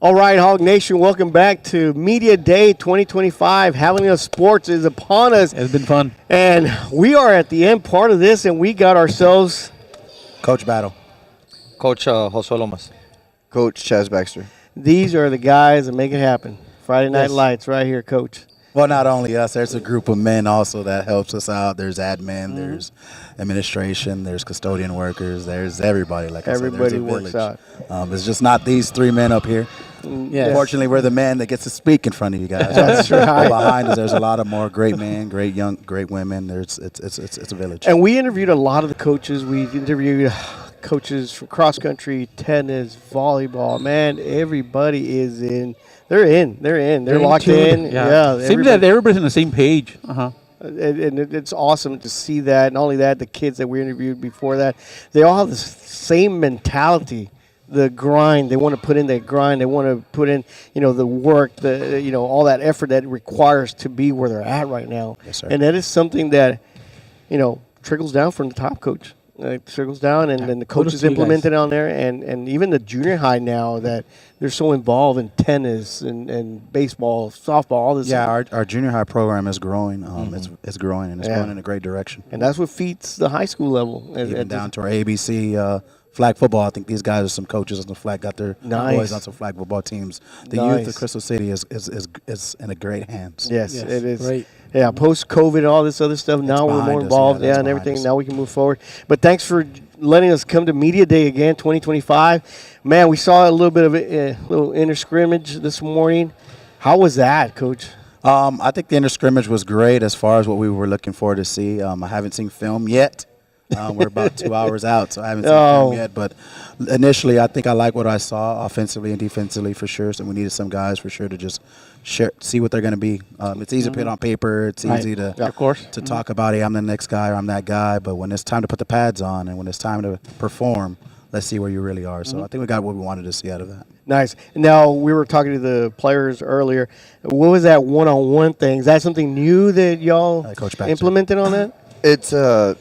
All right, Hog Nation, welcome back to Media Day 2025. Javelinas Sports is upon us. It's been fun. And we are at the end part of this, and we got ourselves Coach Battle. Coach Josue Lomas. Coach Chaz Baxter. These are the guys that make it happen. Friday Night Yes. Lights right here, Coach. Well, not only us, there's a group of men also that helps us out. There's admin, there's administration, there's custodian workers, there's everybody. Like Everybody I said, works there's a out. village. It's just not these three men up here. Yes. Fortunately, we're the man that gets to speak in front of you guys. That's But right. behind us, there's a lot of more great men, great young, great women. It's a village. And we interviewed a lot of the coaches. We interviewed coaches from cross country, tennis, volleyball. Man, everybody is in. They're in. They're locked in. Yeah. Seems that everybody's on the same page. Uh-huh. And it's awesome to see that. Not only that, the kids that we interviewed before that, they all have the same mentality. The grind. They want to put in that grind. They want to put in, the work, all that effort that it requires to be where they're at right now. Yes, sir. And that is something that, trickles down from the top coach. It trickles down, and then the coaches implement it on there, and even the junior high now that they're so involved in tennis and baseball, softball, all this. Yeah, our junior high program is growing. It's growing, and it's going in a great direction. And that's what feeds the high school level. Even down to our ABC flag football. I think these guys are some coaches on the flag, got their boys on some flag football teams. The youth of Crystal City is in a great hands. Yes, it is. Great. Yeah, post-COVID and all this other stuff. Now we're more involved, and everything. Now we can move forward. But thanks for letting us come to Media Day again, 2025. Man, we saw a little bit of a little inner scrimmage this morning. How was that, Coach? I think the inner scrimmage was great as far as what we were looking forward to see. I haven't seen film yet. We're about 2 hours out, so I haven't seen film yet. But initially, I think I like what I saw offensively and defensively for sure. So we needed some guys for sure to just see what they're going to be. It's easy to put on paper. It's easy to talk about, hey, I'm the next guy or I'm that guy. But when it's time to put the pads on and when it's time to perform, let's see where you really are. So I think we got what we wanted to see out of that. Nice. Now, we were talking to the players earlier. What was that one-on-one thing? Is that something new that y'all implemented on that? It's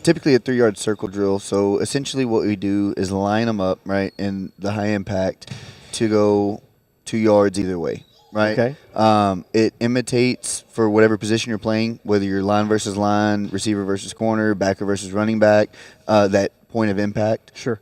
typically a 3-yard circle drill. So essentially what we do is line them up, right, in the high impact to go 2 yards either way, right? Okay. It imitates for whatever position you're playing, whether you're line versus line, receiver versus corner, backer versus running back, that point of impact. Sure.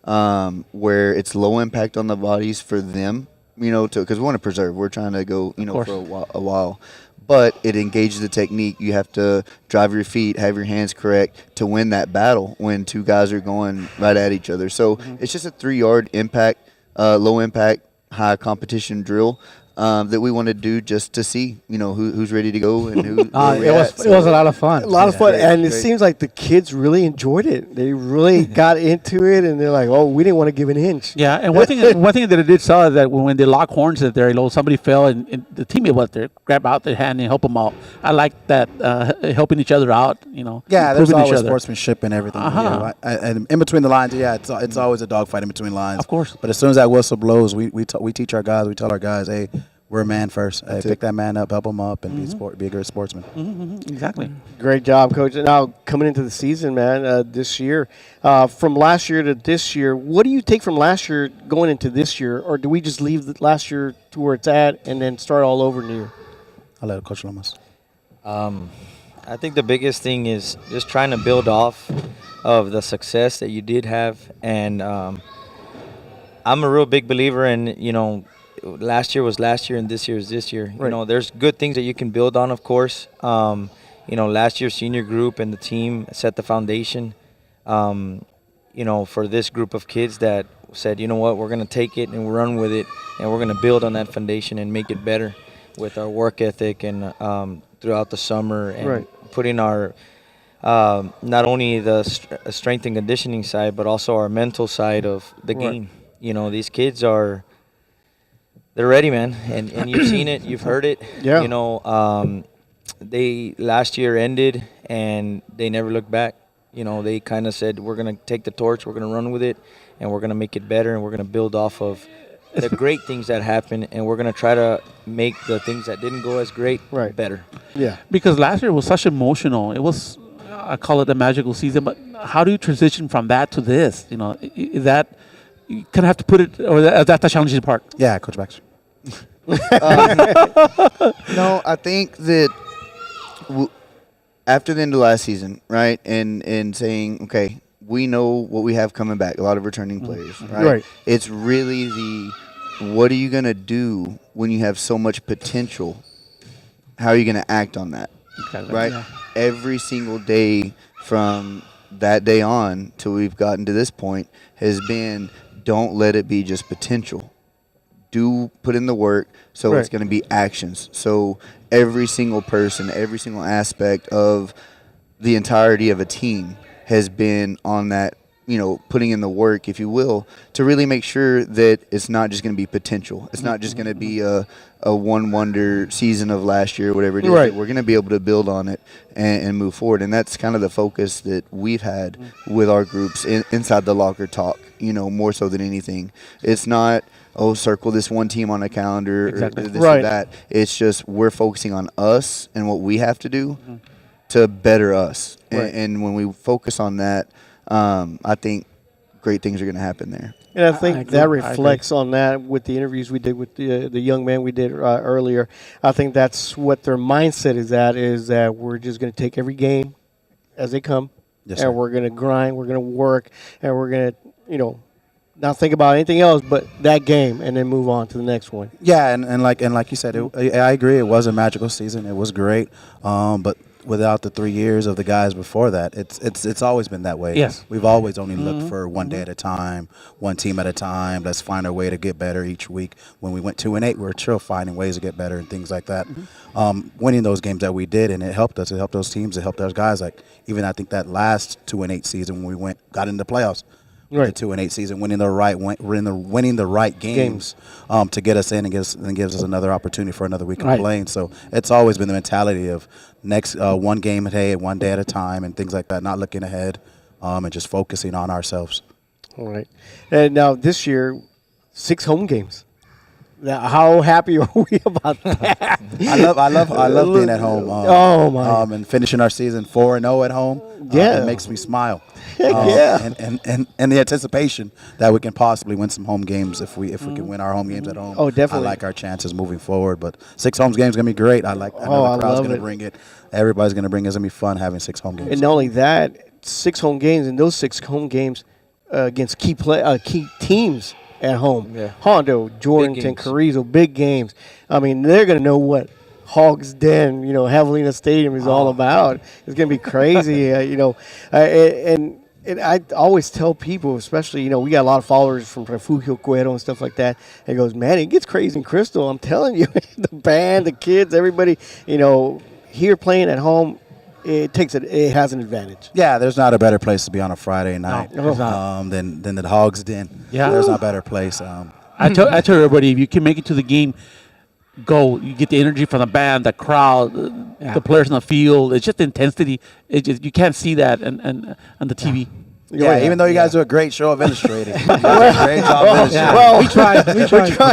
Where it's low impact on the bodies for them, because we want to preserve. We're trying to go, for a while. But it engages the technique. You have to drive your feet, have your hands correct to win that battle when two guys are going right at each other. So it's just a 3-yard impact, low impact, high competition drill that we want to do just to see, who's ready to go and who. It was a lot of fun. A lot of fun, and it seems like the kids really enjoyed it. They really got into it, and they're like, "Oh, we didn't want to give an inch." Yeah, and one thing that I did saw is that when they lock horns that there, somebody fell and the teammate was there, grab out their hand and help them out. I like that helping each other out. Yeah, there's always sportsmanship and everything. And in between the lines, it's always a dogfight in between lines. Of course. But as soon as that whistle blows, we teach our guys. We tell our guys, hey, we're a man first. Hey, pick that man up, help him up, and be a great sportsman. Exactly. Great job, Coach. Now, coming into the season, man, this year, from last year to this year, what do you take from last year going into this year? Or do we just leave last year to where it's at and then start all over new year? I'll let Coach Lomas. I think the biggest thing is just trying to build off of the success that you did have. And I'm a real big believer in, last year was last year and this year is this year. Right. There's good things that you can build on, of course. Last year's senior group and the team set the foundation, for this group of kids that said, you know what, we're going to take it and run with it, and we're going to build on that foundation and make it better with our work ethic and throughout the summer and putting our not only the strength and conditioning side, but also our mental side of the game. These kids they're ready, man, and you've seen it, you've heard it. Yeah. They last year ended and they never looked back. They kind of said, we're going to take the torch, we're going to run with it, and we're going to make it better, and we're going to build off of the great things that happen, and we're going to try to make the things that didn't go as great better. Yeah. Because last year was such emotional. It was, I call it a magical season, but how do you transition from that to this? Is that you kind of have to put it, or that's the challenging part. Yeah, Coach Baxter. No, I think that after the end of last season, right, and saying, okay, we know what we have coming back, a lot of returning players, right? Right. It's really what are you going to do when you have so much potential? How are you going to act on that, Exactly. right? Yeah. Every single day from that day on till we've gotten to this point has been, don't let it be just potential. Do put in the work, so it's going to be actions. So every single person, every single aspect of the entirety of a team has been on that, putting in the work, if you will, to really make sure that it's not just going to be potential. It's not just going to be a one wonder season of last year, whatever it is. Right. We're going to be able to build on it and move forward. And that's kind of the focus that we've had with our groups inside the locker talk, more so than anything. It's not, circle this one team on a calendar Exactly. or this Right. or that. It's just we're focusing on us and what we have to do to better us. Right. And when we focus on that, I think great things are going to happen there. And I I think agree. that I reflects on that with the interviews we did with the young man we did earlier. I think that's what their mindset is that we're just going to take every game as they come, Yes, and sir. we're going to grind, we're going to work, and we're going to, not think about anything else but that game and then move on to the next one. Yeah, and like you said, I agree. It was a magical season. It was great, but without the 3 years of the guys before that, it's always been that way. Yes. We've always only looked for one day at a time, one team at a time. Let's find our way to get better each week. When we went 2-8, we were still finding ways to get better and things like that. Winning those games that we did, and it helped us. It helped those teams. It helped those guys. Like even I think that last 2-8 season when we got into the playoffs. Right. The 2-8 season, winning the right games to get us in and gives us another opportunity for another week of Right. playing. So it's always been the mentality of next one game a day, one day at a time, and things like that. Not looking ahead, and just focusing on ourselves. All right. And now this year, 6 home games. Now, how happy are we about that? I love being at home. Oh, my. And finishing our season 4-0 at home. Yeah. It makes me smile. Yeah. And the anticipation that we can possibly win some home games if we can win our home games at home. Oh, definitely. I like our chances moving forward. But 6 home games is gonna be great. I know I the crowd's love gonna it. bring it. Everybody's gonna bring it. It's gonna be fun having 6 home games. And not only that, 6 home games, and those 6 home games against key teams at home. Yeah. Hondo, Jordanton, games. Carrizo, big games. I mean, they're going to know what Hogs Den, Javelinas Stadium is all about. It's going to be crazy, and I always tell people, especially, we got a lot of followers from Refugio Cuero and stuff like that. And it goes, man, it gets crazy in Crystal. I'm telling you, the band, the kids, everybody, here playing at home, it has an advantage. Yeah, there's not a better place to be on a Friday night there's not. than the Hogs Den. Yeah. There's not a better place. I tell everybody, if you can make it to the game, go. You get the energy from the band, the crowd, the players on the field. It's just the intensity. You can't see that on the TV. Yeah, even though you guys do a great show of illustrating. You guys do a great job of illustrating. Well, we tried.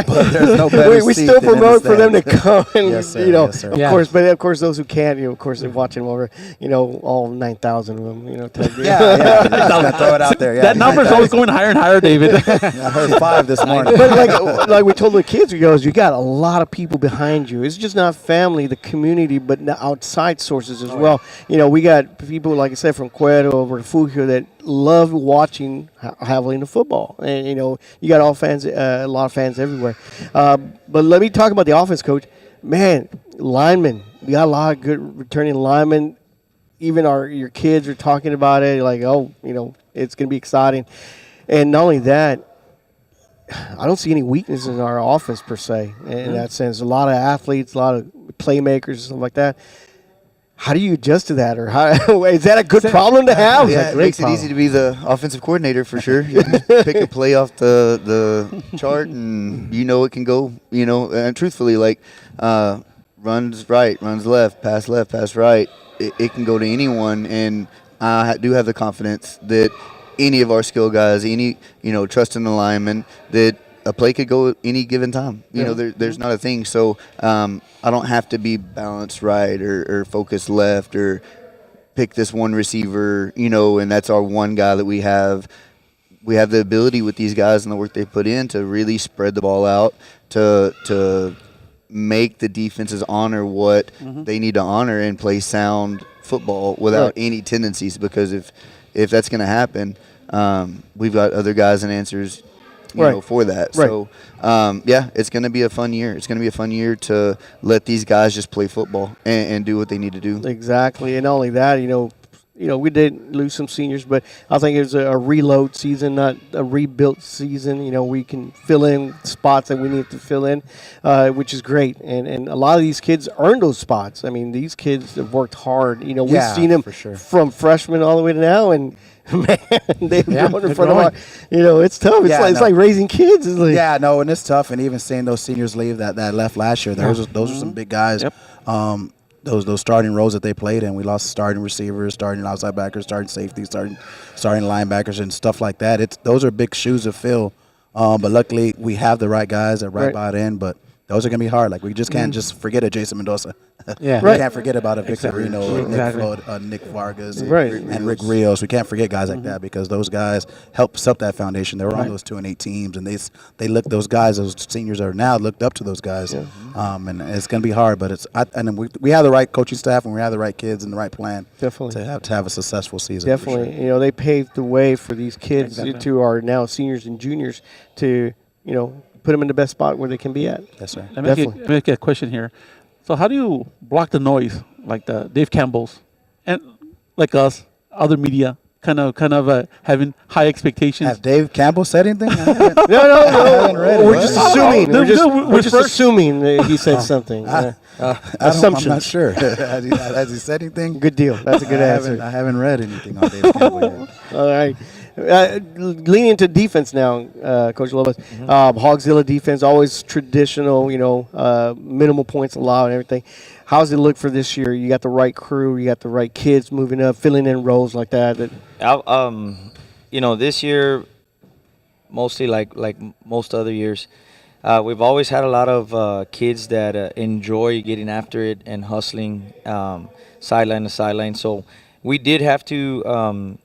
But there's no better we seat still than in the promote for them to stands. come and Yes, sir. Yes, sir. of Yeah. course, but of course those who can't, of course they're watching over, all 9,000 of them, type deal. Yeah. Just gotta throw it out there. Yeah, That number's always going higher and higher, David. I heard 5 this morning. But like we told the kids, you got a lot of people behind you. It's just not family, the community, but outside sources as well. We got people, like I said, from Cuero, Refugio that love watching Javelina football, and you got a lot of fans everywhere. But let me talk about the offense, coach. Man, linemen, we got a lot of good returning linemen. Even your kids are talking about it, like, it's going to be exciting. And not only that, I don't see any weaknesses in our offense per se. In that sense, a lot of athletes, a lot of playmakers, and stuff like that. How do you adjust to that, or how is that a good problem to have? Yeah, it makes it easy to be the offensive coordinator for sure. You can pick a play off the chart, and it can go. And truthfully, like runs right, runs left, pass right. It can go to anyone, and I do have the confidence that any of our skill guys, trust in the lineman, that a play could go any given time. There's not a thing. So I don't have to be balanced right or focused left or pick this one receiver, and that's our one guy that we have. We have the ability with these guys and the work they put in to really spread the ball out, to make the defenses honor what they need to honor and play sound football without any tendencies. Because if that's going to happen, we've got other guys and answers, you know, for that. Right. So, it's going to be a fun year. It's going to be a fun year to let these guys just play football and do what they need to do. Exactly, and not only that, you know, we did lose some seniors, but I think it was a reload season, not a rebuilt season. You know, we can fill in spots that we need to fill in, which is great. And a lot of these kids earned those spots. I mean, these kids have worked hard. You know, we've seen them from freshmen all the way to now, and man, they've grown in front of our. You know, it's tough. It's like raising kids. It's like, and it's tough. And even seeing those seniors leave that left last year, those are some big guys. Yep. Those starting roles that they played in, we lost starting receivers, starting outside backers, starting safety, starting linebackers, and stuff like that. Those are big shoes to fill. But luckily, we have the right guys that bought in. But those are going to be hard. Like, we just can't just forget a Jason Mendoza. We can't forget about a Victor Reno, Nick Floyd, Nick Vargas, and Rick Rios. We can't forget guys like that, because those guys helped set up that foundation. They were on those 2-8 teams, and they looked, those guys, those seniors are now looked up to those guys. And it's going to be hard, but we have the right coaching staff, and we have the right kids and the right plan to have a successful season. Definitely. Sure. You know, they paved the way for these kids to our now seniors and juniors to, you know, put them in the best spot where they can be at. That's right. Let me get a question here. So how do you block the noise, like the Dave Campbell's, and like us, other media, kind of having high expectations? Have Dave Campbell said anything? No. We're just assuming. We're just assuming that he said something. Assumptions. I'm not sure. Has he said anything? Good deal. That's a good answer. I haven't read anything on Dave Campbell yet. All right. Leaning into defense now, Coach Lomas. Hogzilla defense, always traditional, you know, minimal points allowed and everything. How does it look for this year? You got the right crew, you got the right kids moving up, filling in roles like that. You know, this year, mostly like most other years, we've always had a lot of kids that enjoy getting after it and hustling sideline to sideline. So we did have to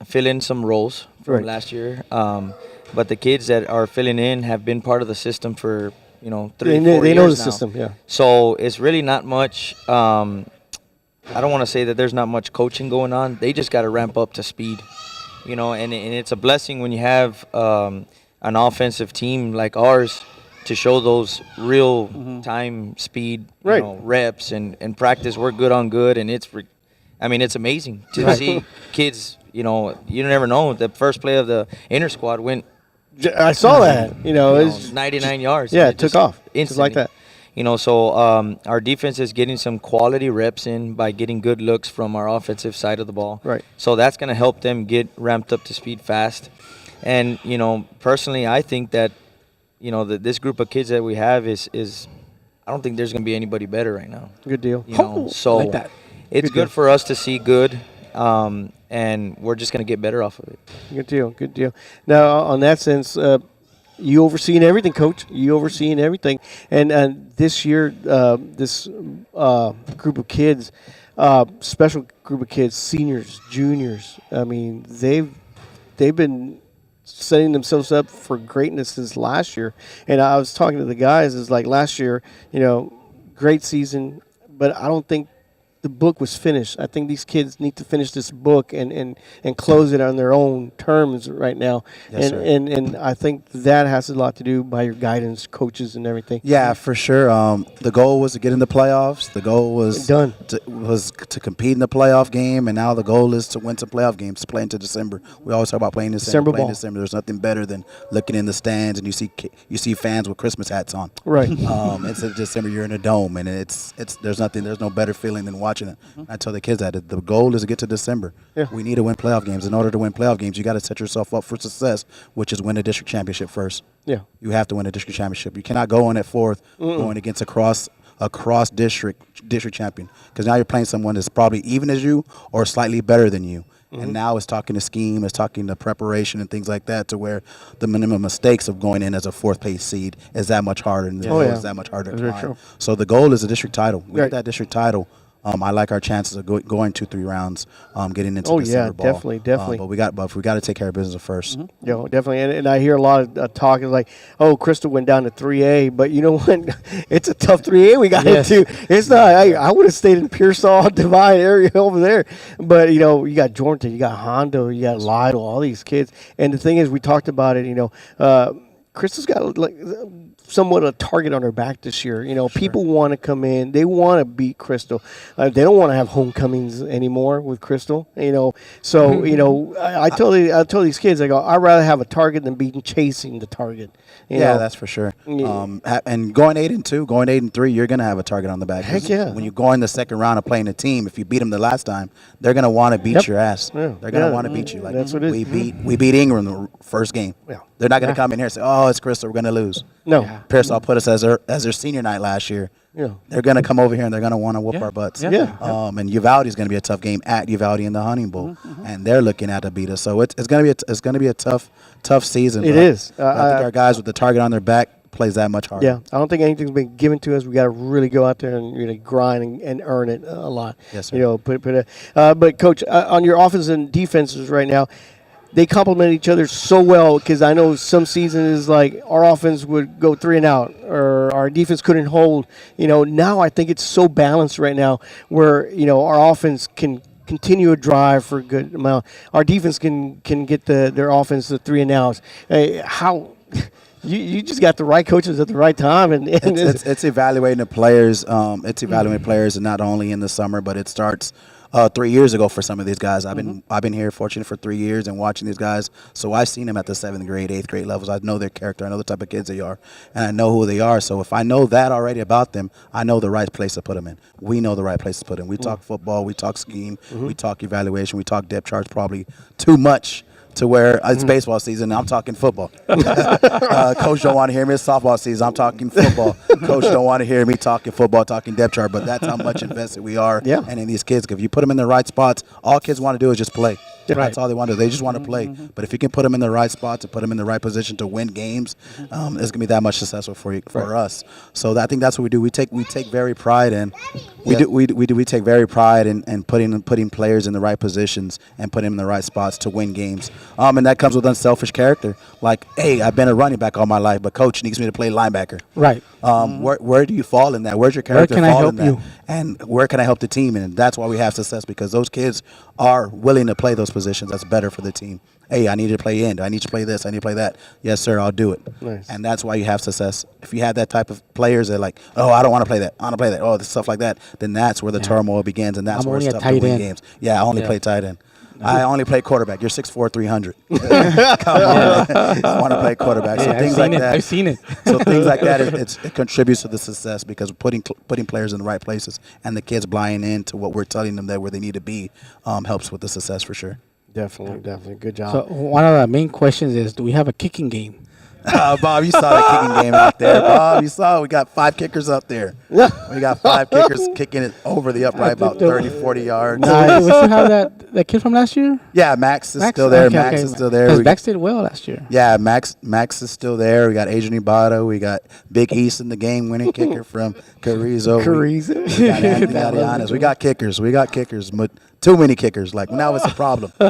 fill in some roles from last year, but the kids that are filling in have been part of the system for 3-4 years they know the now. system, yeah. So it's really not much. I don't want to say that there's not much coaching going on. They just got to ramp up to speed, and it's a blessing when you have an offensive team like ours to show those real time speed reps and practice. We're good on good, and it's amazing to see kids. You never know. The first play of the inter squad went. I saw that. It's 99 yards. Yeah, it took off. Instantly. Just like that. So our defense is getting some quality reps in by getting good looks from our offensive side of the ball. Right. So that's going to help them get ramped up to speed fast. And, personally, I think that, that this group of kids that we have is I don't think there's going to be anybody better right now. Good deal. So like that. It's good for us to see good. And we're just going to get better off of it. Good deal. Now, on that sense, you overseeing everything, Coach. You overseeing everything. And this year, this group of kids, special group of kids, seniors, juniors, I mean, they've been setting themselves up for greatness since last year. And I was talking to the guys, it's like last year, great season, but I don't think the book was finished. I think these kids need to finish this book and close it on their own terms right now. Yes, and I think that has a lot to do by your guidance, coaches, and everything. Yeah, for sure. The goal was to get in the playoffs. The goal was to compete in the playoff game, and now the goal is to win some playoff games, to play into December. We always talk about playing December. There's nothing better than looking in the stands and you see fans with Christmas hats on. Right. It's December. You're in a dome, and there's no better feeling than watching it. I tell the kids that the goal is to get to December. Yeah. We need to win playoff games. In order to win playoff games, you got to set yourself up for success, which is win a district championship first. Yeah, you have to win a district championship. You cannot go on at fourth going against a cross district champion, because now you're playing someone that's probably even as you or slightly better than you. And now it's talking to scheme, it's talking to preparation and things like that, to where the minimum mistakes of going in as a fourth place seed is that much harder, and is that much harder to climb. So the goal is a district title. We get that district title. I like our chances of going 2-3 rounds, getting into the silver ball. Definitely. But we got to take care of business first. Definitely. And I hear a lot of talk is like, oh, Crystal went down to 3A, but you know what? It's a tough 3A we got into. It's not. I would have stayed in Pearsall, Divine area over there, but you know, you got Jordan, you got Hondo, you got Lytle, all these kids. And the thing is, we talked about it. You know, Crystal's got like somewhat a target on her back this year. You know, people want to come in. They want to beat Crystal. They don't want to have homecomings anymore with Crystal. You know, so you know, I tell these kids, I go, I'd rather have a target than being chasing the target. You know? That's for sure. And going 8-2, going 8-3, you're gonna have a target on the back. Heck yeah. When you go in the second round of playing a team, if you beat them the last time, they're gonna want to beat your ass. Yeah. They're gonna want to beat you. Like that's what it is. We beat Ingram the first game. Yeah. They're not gonna come in here and say, "Oh, it's Crystal, we're gonna lose." No. Pearsall put us as their senior night last year. Yeah. They're gonna come over here and they're gonna want to whoop our butts. Yeah. And Uvalde is gonna be a tough game at Uvalde in the Hunting Bowl, and they're looking at to beat us. So it's gonna be a tough season. It is. I think our guys with the target on their back plays that much harder. Yeah, I don't think anything's been given to us. We got to really go out there and really grind and earn it a lot. Yes, sir. You know, but Coach, on your offense and defenses right now, they complement each other so well because I know some seasons like our offense would go 3 and out or our defense couldn't hold. You know, now I think it's so balanced right now where, you know, our offense can continue a drive for a good amount. Our defense can get their offense to 3 and outs. How you just got the right coaches at the right time, and it's evaluating the players. It's evaluating players, and not only in the summer, but it starts 3 years ago for some of these guys. I've been here, fortunate for 3 years, and watching these guys. So I've seen them at the 7th grade, 8th grade levels. I know their character. I know the type of kids they are, and I know who they are. So if I know that already about them, I know the right place to put them in. We know the right place to put them. We talk football. We talk scheme. We talk evaluation. We talk depth charts probably too much. To where it's baseball season, I'm talking football. Coach don't want to hear me. It's softball season, I'm talking football. Coach don't want to hear me talking football, talking depth chart. But that's how much invested we are. Yeah. And in these kids, if you put them in the right spots, all kids want to do is just play. That's all they want to do. They just want to play. But if you can put them in the right spots and put them in the right position to win games, it's gonna be that much successful for us. So I think that's what we do. We take very pride in. We take very pride in putting players in the right positions and putting them in the right spots to win games. And that comes with unselfish character. Like, hey, I've been a running back all my life, but coach needs me to play linebacker. Right. Where do you fall in that? Where's your character Where can I fall help in that? you? And where can I help the team? And that's why we have success, because those kids are willing to play those positions. That's better for the team. Hey, I need to play end. I need to play this. I need to play that. Yes, sir, I'll do it. Nice. And that's why you have success. If you have that type of players that are like, oh, I don't want to play that. I want to play that. Oh, stuff like that. Then that's where the turmoil begins, and that's where it's tough to win games. Yeah, I only play tight end. I only play quarterback. You're 6'4", 300. Come on. I want to play quarterback. So things like that. I've seen it. So things like that, it contributes to the success, because putting players in the right places and the kids buying into what we're telling them that where they need to be helps with the success for sure. Definitely. Good job. So one of the main questions is, do we have a kicking game? Bob, you saw that kicking game out there. Bob, you saw we got 5 kickers up there. We got 5 kickers kicking it over the upright about 30, 40 yards. Nice. We still have that kid from last year? Yeah, Max is still there. Max is still there. Because Baxter did well last year. Yeah, Max is still there. We got Adrian Ibato. We got Big East in the game-winning kicker from Carrizo. We got Anthony Arianes. We got kickers, but too many kickers. Like, now it's a problem. We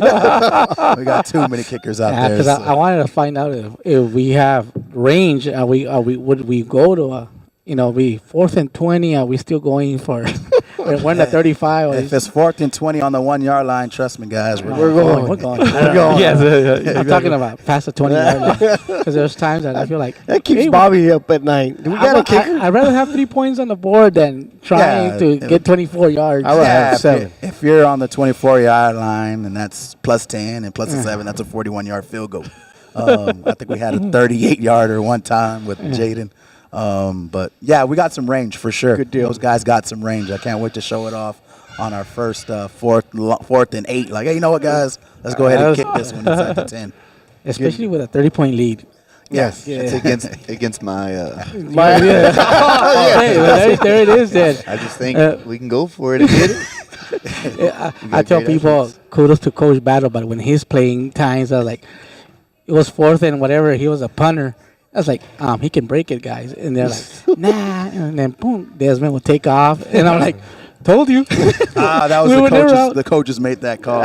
got too many kickers out there. Because I wanted to find out if we have range. Would we go to be 4th and 20? Are we still going for we're in the 35? If it's 4th and 20 on the 1 yard line, trust me, guys, we're going. We're going. Yes, I'm talking about past the 20 yard line. Because there's times that I feel like that keeps Bobby up at night. Do we got a kicker? I'd rather have 3 points on the board than trying to get 24 yards. I would have 7. If you're on the 24-yard line, and that's plus 10 and plus a 7, that's a 41-yard field goal. I think we had a 38-yarder one time with Jaden. But yeah, we got some range for sure. Good deal. Those guys got some range. I can't wait to show it off on our first 4th and 8. Like, hey, you know what, guys? Let's go ahead and kick this one inside the 10. Especially with a 30-point lead. Yes. It's against my. There it is. Then I just think we can go for it and get it. I tell people kudos to Coach Battle, but when he's playing times, I was like, it was 4th and whatever. He was a punter. I was like, he can break it, guys. And they're like, nah. And then boom, Desmond will take off, and I'm like, Told you. That was We the were never coaches. out. The coaches made that call.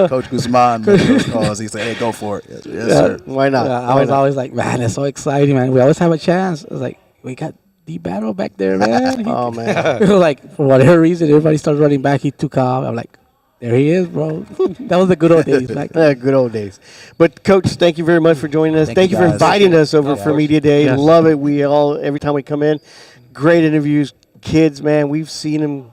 Coach Guzman made those calls. He said, "Hey, go for it." Yes, sir. Why not? I was always like, man, it's so exciting, man. We always have a chance. I was like, we got the battle back there, man. Oh man. Like for whatever reason, everybody started running back. He took off. I'm like, there he is, bro. That was the good old days. Like, Good old days. But Coach, thank you very much for joining us. Thank you for guys. inviting us over for Media Day. Yes. Love it. We all every time we come in, great interviews. Kids, man, we've seen them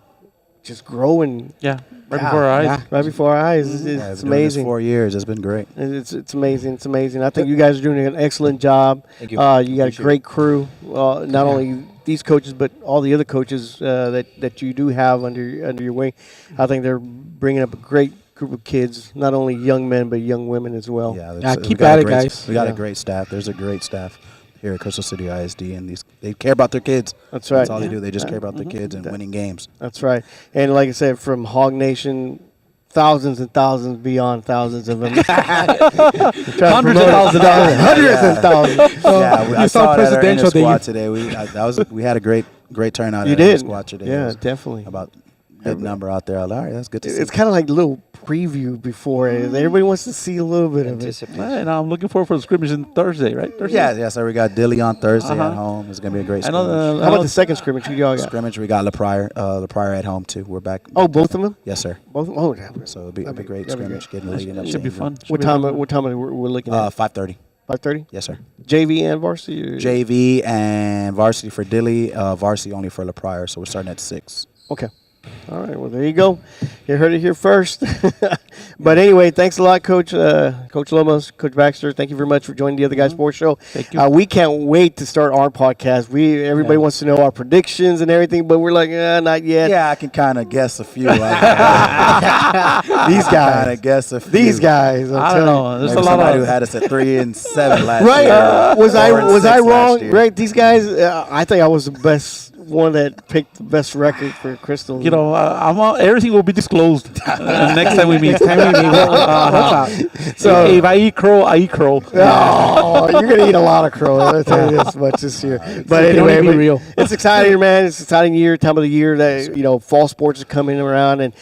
just growing Yeah, right before our eyes. right before our eyes. It's Yeah, I've been doing this amazing. 4 years. It's been great. It's amazing. It's amazing. I think you guys are doing an excellent job. Thank you. You got a great crew. Not only these coaches, but all the other coaches that you do have under your wing. I think they're bringing up a great group of kids, not only young men but young women as well. Yeah, Yeah, we keep got at a it, great- guys. We got Yeah. a great staff. There's a great staff here at Crystal City ISD, and they care about their kids. That's right. That's all they do. They just care about their kids and winning games. That's right. And like I said, from Hog Nation, thousands and thousands beyond thousands of them. Hundreds of thousands of dollars. Hundreds of thousands. I you saw saw it at our presidential squad day. today. We had a great turnout. You at our did. squad today. It Yeah, was definitely. about good number out there. All right, that's good to see. It's kind of like a little preview before it. Everybody wants to see a little bit of it. Anticipation. And I'm looking forward for the scrimmage on Thursday, right? Thursday? Yeah, so we got Dilly on Thursday Uh-huh. at home. It's gonna be a great I know. scrimmage. How about the second scrimmage? Who y'all got? Scrimmage, we got LaPrior at home too. We're back. Oh, both of them? Yes, sir. Both of them? Oh, yeah. So it'll be a That'd great that'd be scrimmage. great. Getting leading up. That should be fun. What time are we looking at? 5:30. 5:30? Yes, sir. JV and varsity? Or? JV and varsity for Dilly. Varsity only for LaPrior. So we're starting at 6. Okay. All right. Well, there you go. You heard it here first. But anyway, thanks a lot, Coach Coach Lomas, Coach Baxter. Thank you very much for joining the Other Guys Sports Show. Thank you. We can't wait to start our podcast. Everybody wants to know our predictions and everything, but we're like, not yet. Yeah, I can kind of guess a few. These Kind guys. of guess a few. These guys. I'm I telling don't you. know. There's Maybe a lot somebody of. who had us at 3-7 last Right? year. Was I 4-6 last wrong? year. Right? These guys. I think I was the best one that picked the best record for Crystal. You know, everything will be disclosed next time we meet. So- if I eat crow, I eat crow. Oh, you're gonna eat a lot of crow. I'll tell you this much this year. But It can only anyway, be real. it's exciting, man. It's an exciting year, time of the year that fall sports are coming around, and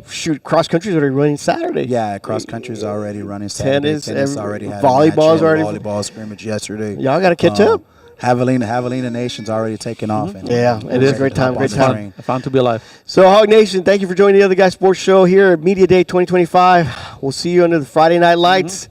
shoot, cross country's already running Saturday. Yeah, cross country's already running. Saturday. Tennis, Tennis already had volleyball's a match, already- volleyball scrimmage yesterday. Y'all got to catch up. Javelina Nation's already taken off. And Yeah, it is a great time, hop great on the time. train. I found to be alive. So, Hog Nation, thank you for joining the Other Guys Sports Show here at Media Day 2025. We'll see you under the Friday Night Lights.